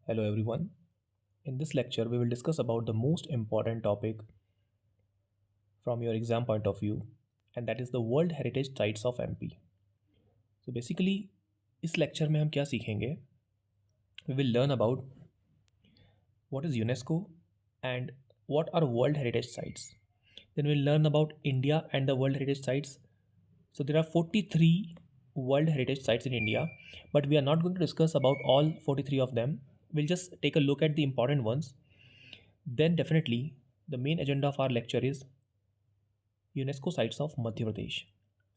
Hello everyone. In this lecture we will discuss about the most important topic from your exam point of view, and that is the World Heritage Sites of MP. So basically इस lecture में हम क्या सीखेंगे? We will learn about what is UNESCO and what are World Heritage Sites. Then we'll learn about India and the World Heritage Sites. So there are 43 World Heritage Sites in India, but we are not going to discuss about all 43 of them. We'll just take a look at the important ones. Then definitely the main agenda of our lecture is UNESCO sites of Madhya Pradesh.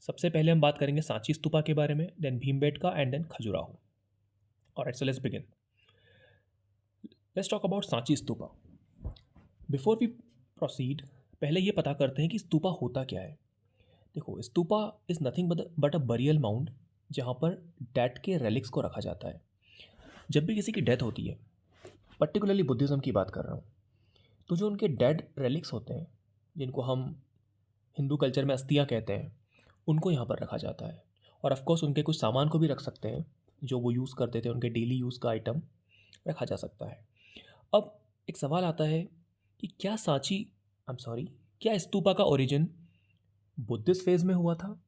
सबसे पहले हम बात करेंगे सांची स्तूपा के बारे में, then Bhimbetka and then Khajuraho. Alright, so let's begin. Let's talk about Sanchi stupa. Before we proceed, पहले ये पता करते हैं कि स्तूपा होता क्या है. देखो, stupa is nothing but a burial mound जहाँ पर डेड के रेलिक्स को रखा जाता है. जब भी किसी की डेथ होती है, पर्टिकुलरली बुद्धिज़्म की बात कर रहा हूँ, तो जो उनके डेड रेलिक्स होते हैं, जिनको हम हिंदू कल्चर में अस्थियाँ कहते हैं, उनको यहाँ पर रखा जाता है. और ऑफ कोर्स उनके कुछ सामान को भी रख सकते हैं जो वो यूज़ करते थे, उनके डेली यूज़ का आइटम रखा जा सकता है. अब एक सवाल आता है कि क्या स्तूपा का ओरिजिन बुद्धिस्ट फेज में हुआ था?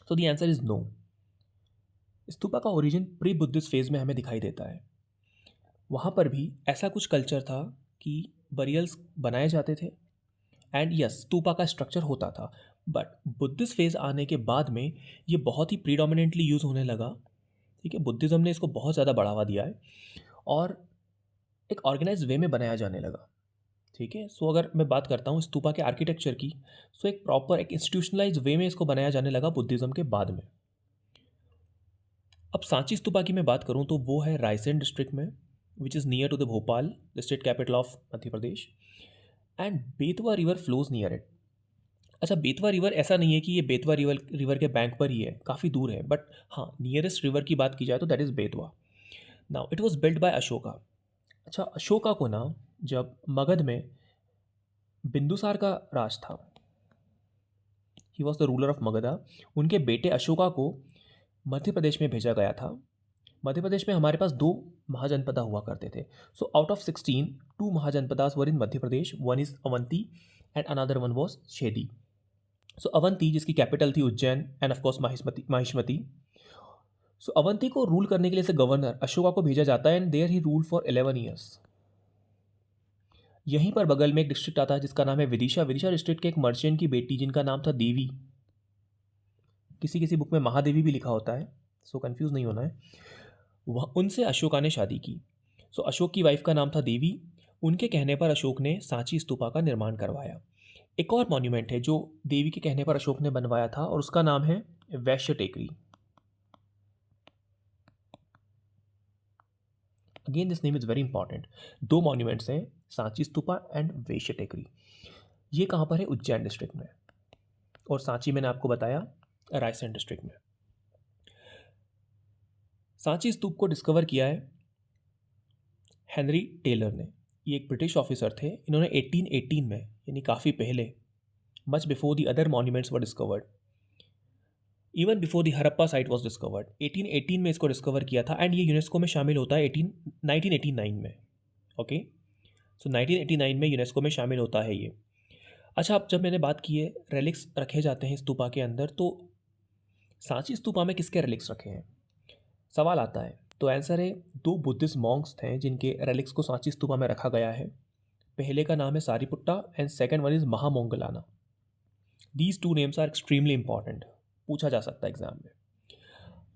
तो the answer is no. Stupa का ओरिजिन प्री बुद्धिस्ट फेज में हमें दिखाई देता है. वहाँ पर भी ऐसा कुछ कल्चर था कि बरियल्स बनाए जाते थे एंड यस, स्तूपा का स्ट्रक्चर होता था. बट बुद्धिस्ट फेज आने के बाद में ये बहुत ही प्रीडोमिनेंटली यूज़ होने लगा. ठीक है, बुद्धिज़्म ने इसको बहुत ज़्यादा बढ़ावा दिया है और एक ऑर्गेनाइज वे में बनाया जाने लगा. ठीक है, सो अगर मैं बात करता हूँ स्तूपा के आर्किटेक्चर की, सो एक प्रॉपर एक इंस्टीट्यूशनलाइज वे में इसको बनाया जाने लगा बुद्धिज़्म के बाद में. अब सांची स्तूपा की मैं बात करूँ तो वो है रायसेन डिस्ट्रिक्ट में, which is near to the Bhopal, the state capital of Madhya Pradesh. And Betwa river flows near it. अच्छा, बेतवा रिवर ऐसा नहीं है कि ये बेतवा रिवर के बैंक पर ही है, काफ़ी दूर है, बट हाँ, नियरेस्ट रिवर की बात की जाए तो that is Betwa. Now it was built by Ashoka. अच्छा, अशोका को ना जब मगध में बिंदुसार का राज था, he was the ruler of Magadha, उनके बेटे अशोका को मध्य प्रदेश में भेजा गया था. मध्य प्रदेश में हमारे पास दो महाजनपदा हुआ करते थे. So out of 16, two mahajanapadas were in Madhya Pradesh. One is Avanti and another one was Chedi. So Avanti जिसकी कैपिटल थी Ujjain and of course Mahishmati. So Avanti को रूल करने के लिए से गवर्नर अशोका को भेजा जाता है and there he rule for 11 years. यहीं पर बगल में एक डिस्ट्रिक्ट आता है जिसका नाम है विदिशा. विदिशा डिस्ट्रिक्ट के एक मर्चेंट की बेटी जिनका नाम था देवी, किसी किसी बुक में महादेवी भी लिखा होता है, सो कंफ्यूज नहीं होना है, वह उनसे अशोका ने शादी की. सो अशोक की वाइफ का नाम था देवी. उनके कहने पर अशोक ने सांची स्तूपा का निर्माण करवाया. एक और मॉन्यूमेंट है जो देवी के कहने पर अशोक ने बनवाया था और उसका नाम है Vaishya Tekri. Again this name is very important. दो मॉन्यूमेंट्स हैं, सांची स्तूपा एंड वैश्य टेकरी. ये कहाँ पर है? उज्जैन डिस्ट्रिक्ट में. और सांची मैंने आपको बताया रायसेन डिस्ट्रिक्ट में. सांची स्तूप को डिस्कवर किया है हेनरी टेलर ने. ये एक ब्रिटिश ऑफिसर थे. इन्होंने 1818 में, यानी काफ़ी पहले, much before the other monuments were discovered, even before the Harappa site was discovered, 1818 में इसको डिस्कवर किया था. एंड ये यूनेस्को में शामिल होता है 1989 में. ओके, सो 1989 में यूनेस्को में शामिल होता है ये. अच्छा, अब जब मैंने बात की है रेलिक्स रखे जाते हैं स्तूपा के अंदर, तो सांची स्तूपा में किसके रेलिक्स रखे हैं सवाल आता है. तो आंसर है, दो बुद्धिस्ट मॉन्क्स थे जिनके रेलिक्स को सांची स्तूपा में रखा गया है. पहले का नाम है Sariputta and second one is Mahamoggallana. These two names are extremely important, पूछा जा सकता है एग्जाम में.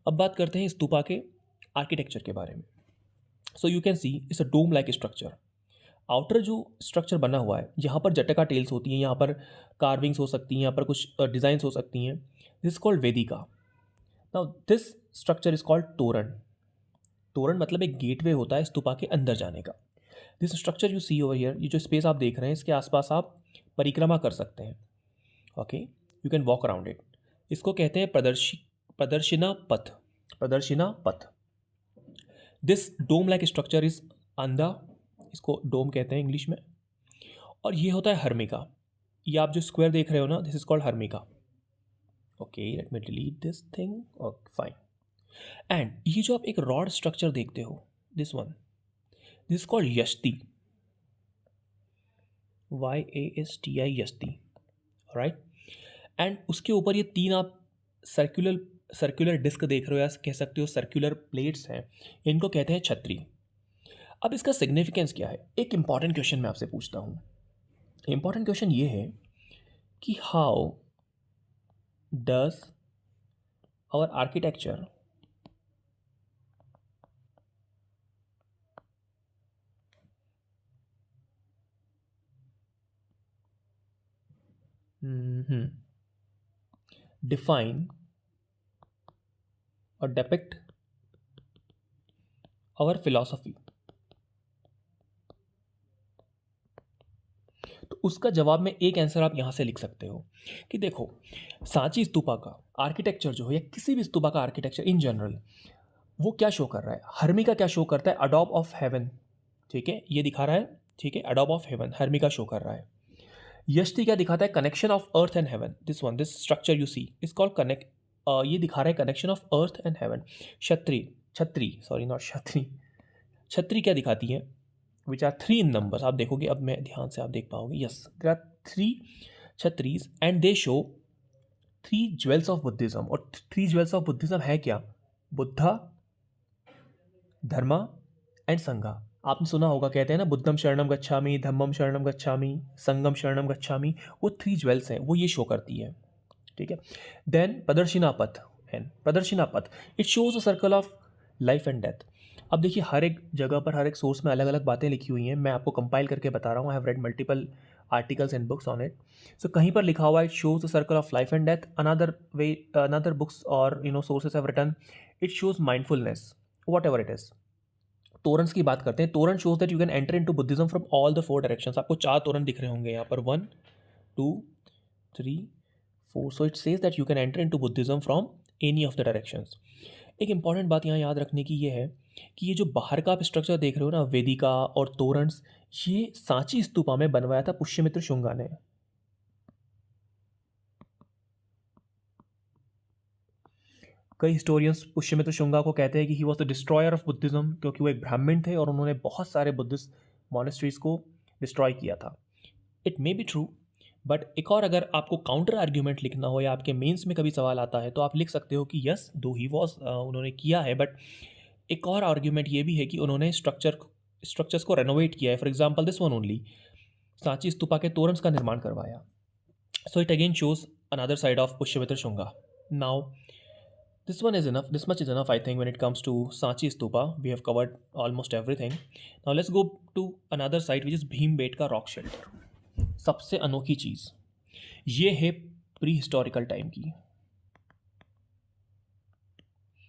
अब बात करते हैं स्तूपा के आर्किटेक्चर के बारे में. So you can see it's a dome like structure. Outer जो स्ट्रक्चर बना हुआ है, यहाँ पर जटका टेल्स होती हैं, यहाँ पर कार्विंग्स हो सकती हैं, यहाँ पर कुछ डिज़ाइंस हो सकती हैं. This called Vedika. Now this structure is called तोरण. तोरण मतलब एक गेटवे होता है स्तूपा के अंदर जाने का. This structure you see over here, ये जो स्पेस आप देख रहे हैं, इसके आसपास आप परिक्रमा कर सकते हैं. Okay, you can walk around it. इसको कहते हैं प्रदर्शिना पथ. प्रदर्शिना पथ. This dome like structure is अंधा, इसको डोम कहते हैं इंग्लिश में. और ये होता है हर्मिका. ये आप जो स्क्वायर देख रहे हो ना, this is called harmika. Okay, let me delete this thing. Okay fine. And ये जो आप एक रॉड स्ट्रक्चर देखते हो, this one, this is called yashti, YASTI, yashti, right. And उसके ऊपर ये तीन आप सर्कुलर सर्कुलर डिस्क देख रहे हो, या कह सकते हो सर्कुलर प्लेट्स हैं, इनको कहते हैं छतरी। अब इसका सिग्निफिकेंस क्या है? एक इंपॉर्टेंट क्वेश्चन मैं आपसे पूछता हूँ। इंपॉर्टेंट क्वेश्चन ये है कि how does our architecture define or depict our philosophy? तो उसका जवाब में एक आंसर आप यहाँ से लिख सकते हो कि देखो, सांची स्तूपा का आर्किटेक्चर जो है, या किसी भी स्तूपा का आर्किटेक्चर इन जनरल, वो क्या शो कर रहा है? हर्मिका क्या शो करता है? अडोब ऑफ हेवन, ठीक है, ये दिखा रहा है, ठीक है, अडोब ऑफ हेवन हर्मिका शो कर रहा है। यष्टि क्या दिखाता है? Connection of earth and heaven. This structure you see is called connect, ये दिखा रहा है connection of earth and heaven. Chhatri sorry not chhatri, chhatri क्या दिखाती है? Which are 3 in numbers. आप देखोगे, अब मैं ध्यान से आप देख पाओगे, yes there are 3 chhatris and they show 3 jewels of Buddhism. और 3 ज्वेल्स ऑफ बुद्धिज्म है क्या? बुद्धा, धर्मा एंड संघा। आपने सुना होगा, कहते हैं ना, बुद्धम शरणम गच्छामि, धम्मम शरणम गच्छामि, संगम शरणम गच्छामि। वो 3 ज्वेल्स हैं, वो ये शो करती है, ठीक है। देन प्रदर्शिना पथ, एंड प्रदर्शिना पथ it shows a circle of life and death. अब देखिए, हर एक जगह पर, हर एक सोर्स में अलग अलग बातें लिखी हुई हैं। मैं आपको कंपाइल करके बता रहा हूँ। I have read multiple articles and books on it. So कहीं पर लिखा हुआ है, it shows the circle of life and death. Another books और sources have written it shows mindfulness, whatever it is. Torans की बात करते हैं। Toran shows that you can enter into Buddhism from all the 4 directions. आपको 4 तोरन दिख रहे होंगे यहाँ पर, 1 2 3 4। So it says that you can enter into Buddhism from any of the directions. एक इंपॉर्टेंट बात यहाँ याद रखने की ये है कि ये जो बाहर का आप स्ट्रक्चर देख रहे हो ना, वेदिका और तोरण्स, ये सांची स्तूपा में बनवाया था पुष्यमित्र शुंगा ने। कई हिस्टोरियंस पुष्यमित्र शुंगा को कहते हैं कि he was the destroyer of Buddhism, क्योंकि वो एक ब्राह्मण थे और उन्होंने बहुत सारे बुद्धिस्ट मॉनेस्ट्रीज को डिस्ट्रॉय किया था। It may be true, but एक और अगर आपको काउंटर आर्ग्यूमेंट लिखना हो, या आपके मेंस में कभी सवाल आता है, तो आप लिख सकते हो कि यस दो ही वॉज, उन्होंने किया है, बट एक और आर्ग्यूमेंट ये भी है कि उन्होंने स्ट्रक्चर्स को रेनोवेट किया है। For example this one only, Sanchi stupa के तोरन्स का निर्माण करवाया। So it again shows another side of Pushyamitra Shunga. Now this one is enough, this much is enough I think when it comes to Sanchi Stupa. We have covered almost everything. Now let's go to another site which is Bhimbetka rock shelter. सबसे अनोखी चीज़ ये है pre historical time की,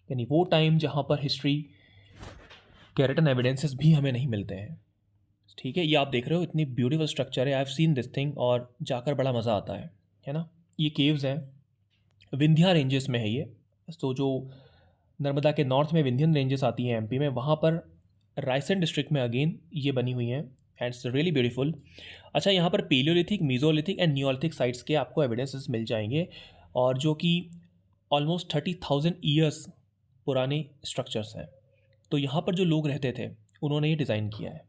यानी वो time जहाँ पर history के रिटन एविडेंसेस भी हमें नहीं मिलते हैं, ठीक है। ये आप देख रहे हो, इतनी ब्यूटीफुल स्ट्रक्चर है, I have seen this thing, और जाकर बड़ा मज़ा आता है ना। ये केव्स हैं, विंध्या रेंजेस में है ये। तो जो नर्मदा के नॉर्थ में विंध्यन रेंजेस आती हैं एमपी में, वहाँ पर रायसेन डिस्ट्रिक्ट में अगेन ये बनी हुई हैं, एंड इट्स रियली ब्यूटीफुल। अच्छा, यहाँ पर paleolithic, mesolithic and neolithic sites के आपको एविडेंसेस मिल जाएंगे, और जो कि ऑलमोस्ट 30,000 ईयर्स पुराने स्ट्रक्चर्स हैं। तो यहाँ पर जो लोग रहते थे, उन्होंने ये डिज़ाइन किया है।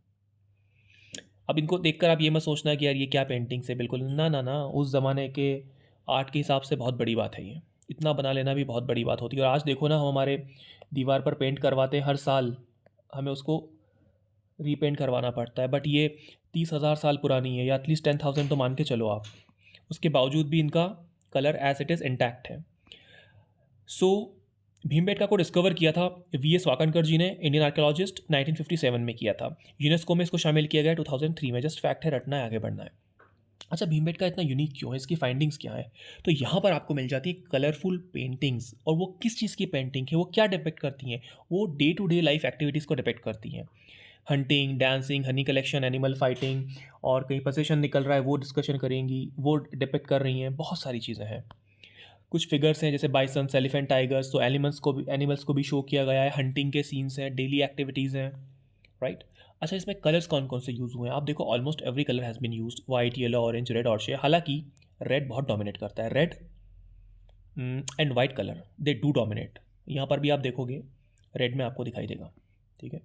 अब इनको देखकर आप ये मत सोचना कि यार ये क्या पेंटिंग्स है, बिल्कुल ना ना ना, उस ज़माने के आर्ट के हिसाब से बहुत बड़ी बात है ये। इतना बना लेना भी बहुत बड़ी बात होती है। और आज देखो ना, हम हमारे दीवार पर पेंट करवाते हैं, हर साल हमें उसको रीपेंट करवाना पड़ता है, बट ये 30,000 साल पुरानी है, या एटलीस्ट 10,000 तो मान के चलो आप। उसके बावजूद भी इनका colour as it is intact है। सो भीमबेटका को डिस्कवर किया था VS वाकनकर जी ने, इंडियन आर्कियोलॉजिस्ट, 1957 में किया था। यूनेस्को में इसको शामिल किया गया 2003 में। जस्ट फैक्ट है, रटना है, आगे बढ़ना है। अच्छा, भीमबेटका इतना यूनिक क्यों है, इसकी फाइंडिंग्स क्या है? तो यहाँ पर आपको मिल जाती है कलरफुल पेंटिंग्स, और वो किस चीज़ की पेंटिंग है, वो क्या डिपेक्ट करती हैं? वो day to day life activities को डिपेक्ट करती हैं। Hunting, dancing, honey collection, animal fighting, और कहीं पोजीशन निकल रहा है वो डिस्कशन करेंगी, वो डिपेक्ट कर रही हैं। बहुत सारी चीज़ें हैं। कुछ फिगर्स हैं जैसे बाइसन्स, एलिफेंट, टाइगर्स, तो एनिमल्स को भी शो किया गया है। हंटिंग के सीन्स हैं, डेली एक्टिविटीज़ हैं, राइट। अच्छा, इसमें कलर्स कौन कौन से यूज़ हुए हैं? आप देखो, almost every colour has been used, white, yellow, orange, red और शे। हालांकि रेड बहुत डोमिनेट करता है, red and white colour they do dominate. यहाँ पर भी आप देखोगे रेड में आपको दिखाई देगा, ठीक है।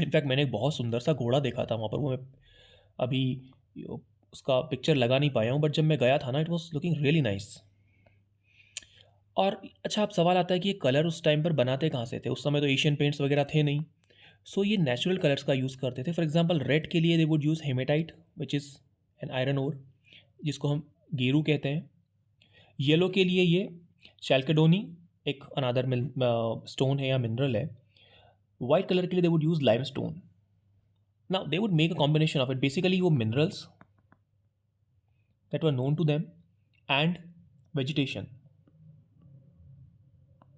इनफैक्ट मैंने एक बहुत सुंदर सा घोड़ा देखा था वहाँ पर, वो मैं अभी उसका पिक्चर लगा नहीं पाया हूँ, बट जब मैं गया था ना, it was looking really nice. और अच्छा, अब सवाल आता है कि ये कलर उस टाइम पर बनाते कहाँ से थे? उस समय तो एशियन पेंट्स वगैरह थे नहीं। सो ये नेचुरल कलर्स का यूज़ करते थे। फॉर एग्जांपल रेड के लिए they would use hematite which is an iron ore, जिसको हम गेरू कहते हैं। येलो के लिए ये चैल्केडोनी, एक अनादर स्टोन है या मिनरल है। वाइट कलर के लिए they would use limestone. Now they would make a combination of it. Basically वो minerals that were known to them and vegetation,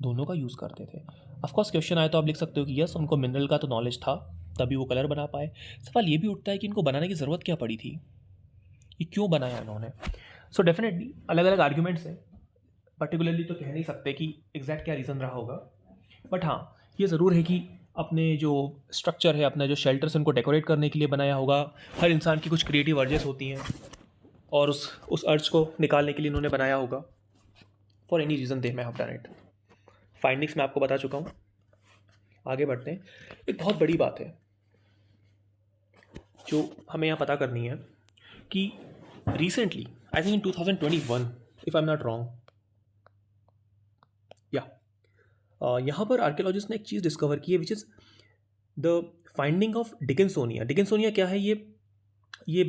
दोनों का यूज़ करते थे। ऑफकोर्स क्वेश्चन आए तो आप लिख सकते हो कि यस, उनको मिनरल का तो नॉलेज था, तभी वो कलर बना पाए। सवाल ये भी उठता है कि इनको बनाने की ज़रूरत क्या पड़ी थी, ये क्यों बनाया इन्होंने? सो डेफिनेटली अलग अलग आर्ग्यूमेंट्स हैं, पर्टिकुलरली तो कह नहीं सकते कि एग्जैक्ट क्या रीज़न रहा होगा। बट हाँ, ये ज़रूर है कि अपने जो स्ट्रक्चर है, अपने जो शेल्टर्स, उनको डेकोरेट करने के लिए बनाया होगा। हर इंसान की कुछ क्रिएटिव अर्जेस होती हैं, और उस अर्ज को निकालने के लिए इन्होंने बनाया होगा। For any reason they may have done it. Findings मैं आपको बता चुका हूँ, आगे बढ़ते हैं। एक बहुत बड़ी बात है जो हमें यहाँ पता करनी है कि recently, I think in 2021 if I am not wrong, या यहाँ पर आर्कियोलॉजिस्ट ने एक चीज़ डिस्कवर की है which is the finding of Dickinsonia. Dickinsonia क्या है? ये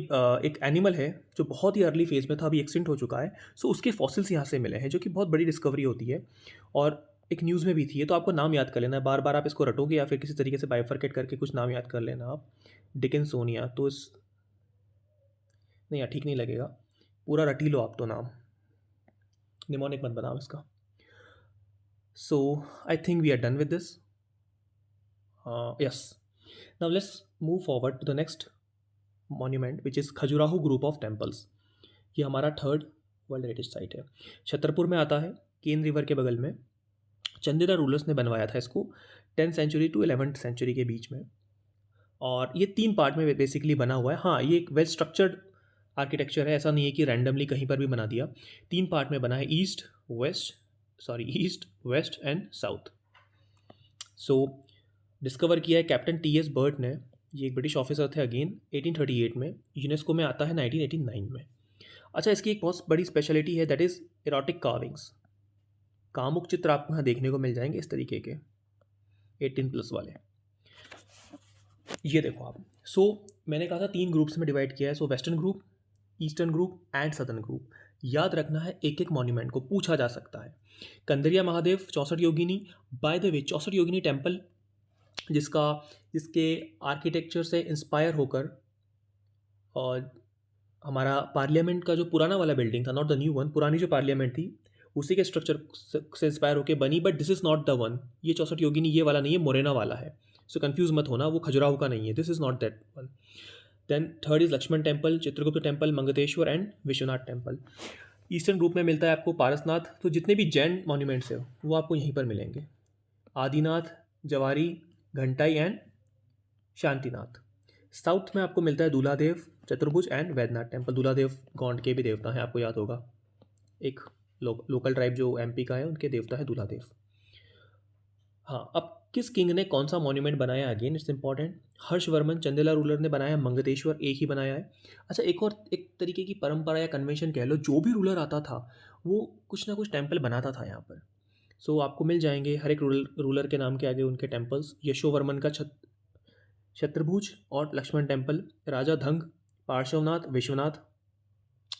एक एनिमल है जो बहुत ही अर्ली फेज में था, अभी एक्सटिंक्ट हो चुका है। सो उसके फॉसिल्स यहाँ से मिले हैं, जो कि बहुत बड़ी डिस्कवरी होती है, और एक न्यूज़ में भी थी। तो आपको नाम याद कर लेना है, बार बार आप इसको रटोगे या फिर किसी तरीके से बाइफरकेट करके कुछ नाम याद कर लेना आप। डिकिंसोनिया, तो इस नहीं यार, ठीक नहीं लगेगा, पूरा रटी लो आप तो नाम, निमोनिक मत बनाओ इसका। So I think we are done with this. Yes, now let's move forward to the next monument which is Khajuraho group of temples. ये हमारा थर्ड वर्ल्ड हेरिटेज साइट है, छतरपुर में आता है, केन रिवर के बगल में। चंदेला रूलर्स ने बनवाया था इसको 10th century to 11th century के बीच में, और ये 3 पार्ट में बेसिकली बना हुआ है। हाँ, ये एक वेल स्ट्रक्चर्ड आर्किटेक्चर है, ऐसा नहीं है कि रैंडमली कहीं पर भी बना दिया। 3 पार्ट में बना है, east west and south. So discover किया है कैप्टन टी.एस. बर्ट ने। ये एक ब्रिटिश ऑफिसर थे, अगेन 1838 में। यूनेस्को में आता है 1989 में। अच्छा, इसकी एक बहुत बड़ी स्पेशलिटी है, दैट इज़ एरोटिक कार्विंग्स। कामुक चित्र आपको यहाँ देखने को मिल जाएंगे इस तरीके के 18+ वाले। ये देखो आप। सो मैंने कहा था 3 ग्रुप्स में डिवाइड किया है। सो western group, eastern group and southern group. याद रखना है, एक एक मॉन्यूमेंट को पूछा जा सकता है। Kandariya Mahadev, 64 Yogini. By the way, 64 Yogini temple जिसके आर्किटेक्चर से इंस्पायर होकर, और हमारा पार्लियामेंट का जो पुराना वाला बिल्डिंग था, नॉट द न्यू वन, पुरानी जो पार्लियामेंट थी उसी के स्ट्रक्चर से इंस्पायर होकर बनी, but this is not the one. ये 64 योगिनी ये वाला नहीं है, मोरेना वाला है। सो कंफ्यूज मत होना, वो खजुराहो का नहीं है, this is not that one. Then third is Lakshman temple, Chitragupta temple, Matangeshwar and Vishwanath temple. Eastern group में मिलता है आपको पारसनाथ। तो जितने भी जैन मॉन्यूमेंट्स हैं वो आपको यहीं पर मिलेंगे, आदिनाथ, जवारी, घंटाई एंड शांतिनाथ। साउथ में आपको मिलता है दूल्हादेव, चतुर्भुज एंड वैद्यनाथ टेम्पल। दूल्हादेव गौंड के भी देवता हैं, आपको याद होगा, एक लोकल ट्राइब जो एमपी का है, उनके देवता है दूल्हादेव। हाँ, अब किस किंग ने कौन सा मॉन्यूमेंट बनाया, again it's important. Harshavarman, Chandela ruler ने बनाया। मंगतेश्वर एक ही बनाया है। अच्छा, एक और एक तरीके की परंपरा या कन्वेंशन कह लो, जो भी रूलर आता था वो कुछ ना कुछ टेम्पल बनाता था यहाँ पर। सो आपको मिल जाएंगे हर एक रूलर के नाम के आगे उनके टेम्पल्स। यशोवर्मन का शत्रुभुज और लक्ष्मण टेम्पल, राजा धंग, पार्श्वनाथ, विश्वनाथ,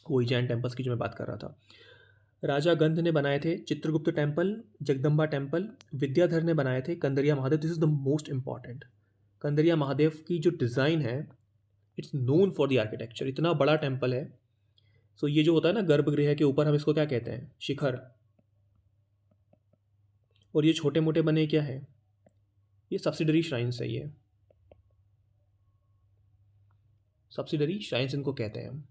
वही जैन टेम्पल्स की जो मैं बात कर रहा था। राजा गंध ने बनाए थे चित्रगुप्त टेम्पल, जगदम्बा टेम्पल। विद्याधर ने बनाए थे Kandariya Mahadev. This is the most important. Kandariya Mahadev की जो डिज़ाइन है, it's known for the architecture. इतना बड़ा टेम्पल है। सो ये जो होता है ना गर्भगृह के ऊपर, हम इसको क्या कहते हैं, शिखर। और ये छोटे मोटे बने क्या है, ये सब्सिडरी श्राइन्स है। ये सब्सिडरी श्राइन्स इनको कहते हैं हम,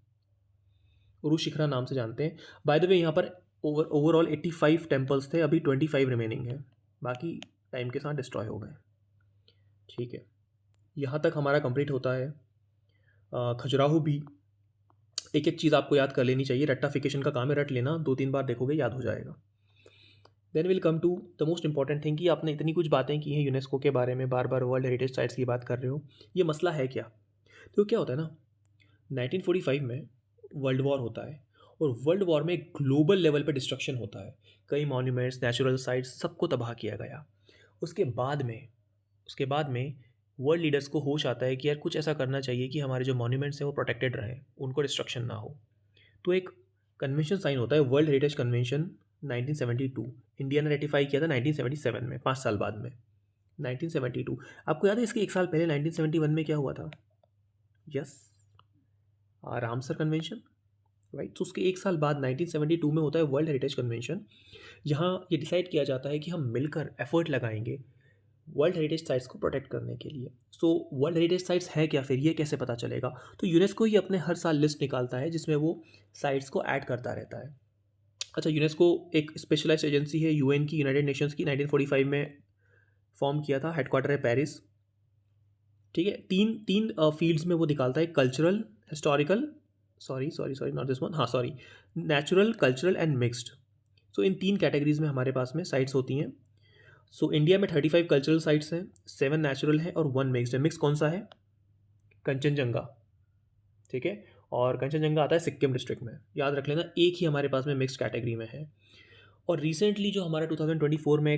उरु शिखरा नाम से जानते हैं। बाय द वे, यहाँ पर ओवरऑल 85 टेम्पल्स थे, अभी 25 रिमेनिंग है, बाकी टाइम के साथ डिस्ट्रॉय हो गए। ठीक है, यहाँ तक हमारा कंप्लीट होता है। खजुराहो भी एक एक चीज़ आपको याद कर लेनी चाहिए, रट्टाफिकेशन का काम है, रट लेना, 2-3 बार देखोगे याद हो जाएगा। Then will come to the most important thing कि आपने इतनी कुछ बातें की हैं यूनेस्को के बारे में, बार बार वर्ल्ड हेरिटेज साइट्स की बात कर रहे हो, ये मसला है क्या? तो क्या होता है ना, 1945 में वर्ल्ड वॉर होता है और वर्ल्ड वॉर में ग्लोबल लेवल पे डिस्ट्रक्शन होता है। कई मॉन्यूमेंट्स, नेचुरल साइट्स सबको तबाह किया गया। उसके बाद में उसके बाद में वर्ल्ड लीडर्स को होश आता है कि यार कुछ ऐसा करना चाहिए कि हमारे जो मॉन्यूमेंट्स हैं वो प्रोटेक्टेड रहें, उनको डिस्ट्रक्शन ना हो। तो एक कन्वेंशन साइन होता है, वर्ल्ड हेरिटेज कन्वेंशन 1972। इंडिया ने रेटिफाई किया था 1977 में, 5 साल बाद में। 1972 आपको याद है इसके 1 साल पहले 1971 में क्या हुआ था? Yes, Ramsar convention, right. तो उसके 1 साल बाद 1972 में होता है वर्ल्ड हेरिटेज कन्वेंशन। यहाँ ये डिसाइड किया जाता है कि हम मिलकर एफर्ट लगाएंगे वर्ल्ड हेरिटेज साइट्स को प्रोटेक्ट करने के लिए। सो वर्ल्ड हेरिटेज साइट्स है क्या, फिर ये कैसे पता चलेगा? तो यूनेस्को ही अपने हर साल लिस्ट निकालता है जिसमें वो साइट्स को ऐड करता रहता है। अच्छा, यूनेस्को एक स्पेशलाइज्ड एजेंसी है यूएन की, यूनाइटेड नेशंस की, 1945 में फॉर्म किया था, हेडक्वार्टर है पेरिस। ठीक है, तीन तीन फील्ड्स में वो निकालता है, cultural, historical, sorry sorry sorry not this one, हाँ sorry, natural, cultural and mixed. So in 3 categories में हमारे पास में साइट्स होती हैं। सो इंडिया में 35 कल्चरल साइट्स हैं, 7 नेचुरल हैं और 1 मिक्स्ड है। मिक्स कौन सा है? कंचनजंगा। ठीक है, और कंचनजंगा आता है सिक्किम डिस्ट्रिक्ट में, याद रख लेना, एक ही हमारे पास में मिक्स्ड कैटेगरी में है। और रिसेंटली जो हमारा 2024 में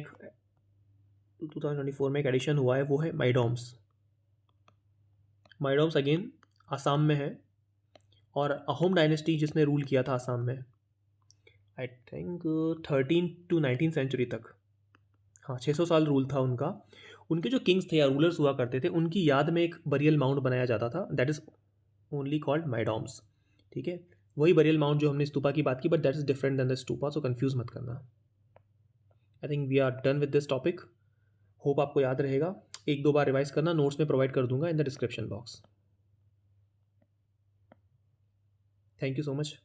एक एडिशन हुआ है वो है माइडोम्स। माइडोम्स अगेन आसाम में है, और अहोम डायनेस्टी जिसने रूल किया था आसाम में, आई थिंक 13 to 19 सेंचुरी तक, हाँ 600 साल रूल था उनका। उनके जो किंग्स थे या रूलर्स हुआ करते थे, उनकी याद में एक बरियल माउंट बनाया जाता था, दैट इज़ ओनली कॉल्ड माइडोम्स। ठीक है, वही बरियल माउंट जो हमने स्तूपा की बात की, but that is different than the stupa, so confuse मत करना। I think we are done with this topic. Hope आपको याद रहेगा। 1-2 बार रिवाइज करना, नोट्स में प्रोवाइड कर दूंगा in the description box. Thank you so much.